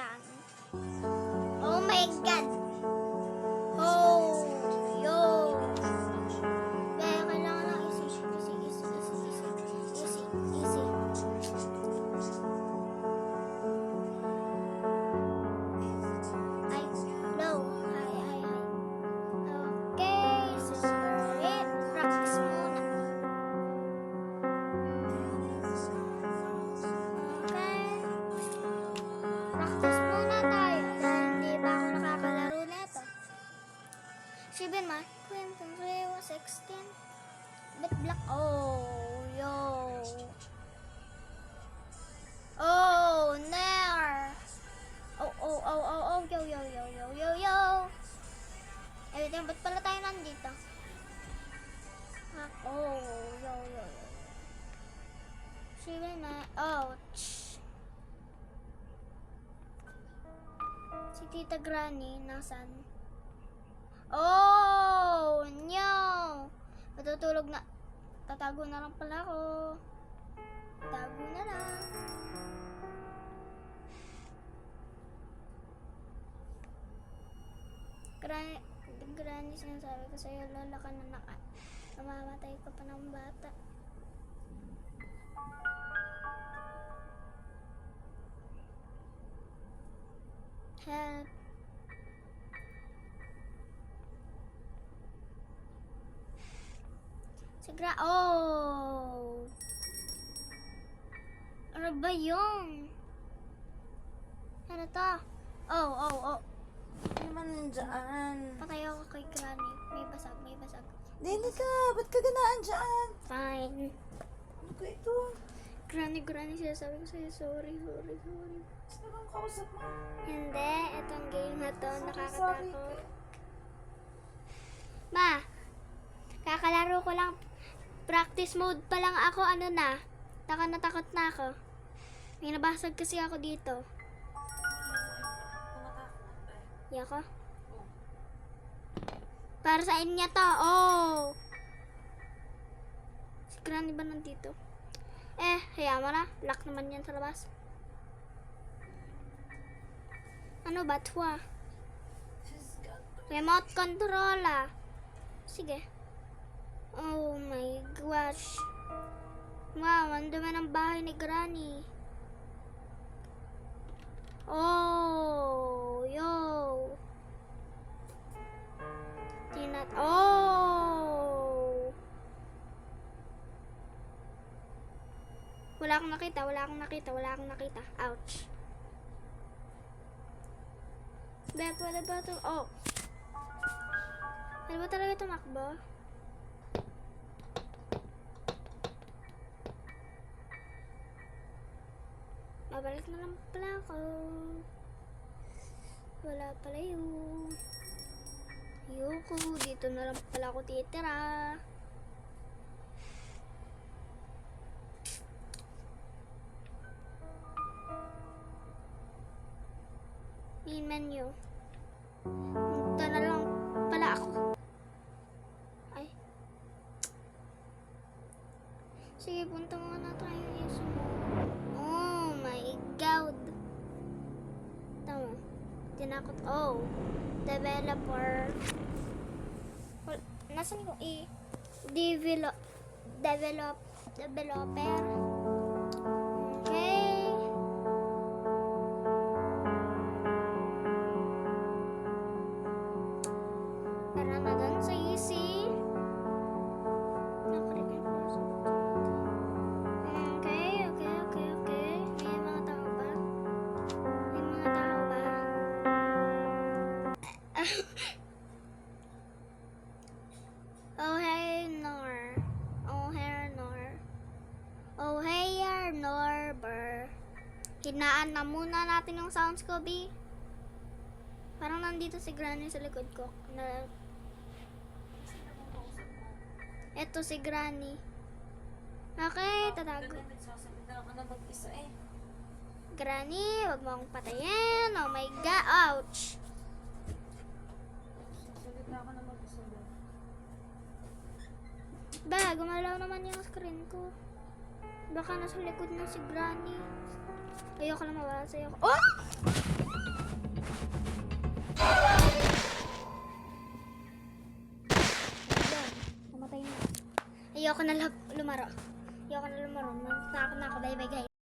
Yan. Oh my God. Oh, yo. Kaya kailangan lang easy. Ay, no. Ay. Okay, super it. Practice muna. Okay. Practice muna tayo dahil hindi pa ako nakakalaro nito. 7 ma, 23, 16. Bit black. Oh, yo. Oh, nair. Oh, yo. Eh, ba't pala tayo nandito? Oh, yo. 7 ma, ouch. Si Tita Granny, nasan? Oh, no! Matutulog na. Tatago na lang pala ako. Tago na lang. Granny, sinasabi ko sa'yo, lola ka na namamatay ka pa ng bata. Help. Oh! Ano ba yun? Ano to? Oh. Ano naman nandyan? Patay ako kay Granny. May basag. Hindi ka. Ba't ka ganaan dyan? Fine. Ano ka ito? Granny, sinasabi ko sa'yo, sorry. Sino kang kausap mo? Hindi, itong game na to, Sorry. nakakatakot. Ma, kakalaro ko lang. Practice mode pa lang ako, natakot na ako. May nabasag kasi ako dito. Yako? Para sa inyo to, oh! Si Granny ba nandito? Hayaan mo na. Lock naman yan sa labas. Ano ba ito Remote control Sige. Oh my gosh. Wow, ang dumi ng bahay ni Granny. Oh, yo. Oh. Wala akong nakita. Ouch. Pwede ba ito? Oh. Pwede ba talaga tumakbo? Babalik na lang pala ako. Wala pala yun. Ayoko. Dito na lang pala ako titira. Main menu. Punta na lang pala ako. Ay. Sige, punta muna tayo yung Oh my God. Tama. Tinakot. Oh. Developer. Nasaan ko developer. Okay. Tara na dun sa easy. Okay. May mga tao ba? Oh hey Norbert. Hinaan na muna natin yung sounds ko, B. Parang nandito si Granny sa likod ko. Eto si Granny. Okay, tatago. Nagsasalita ka na mag-isa Granny, wag mo akong patayin. Oh my God, ouch. Nagsasalita ka na mag-isa Ba, gumalaw naman yung screen ko. Baka nasa likod na si Granny. Ayoko lang mawala sa'yo. Oh! Ayoko na lumaro. Natatakot na ako. Bye bye guys.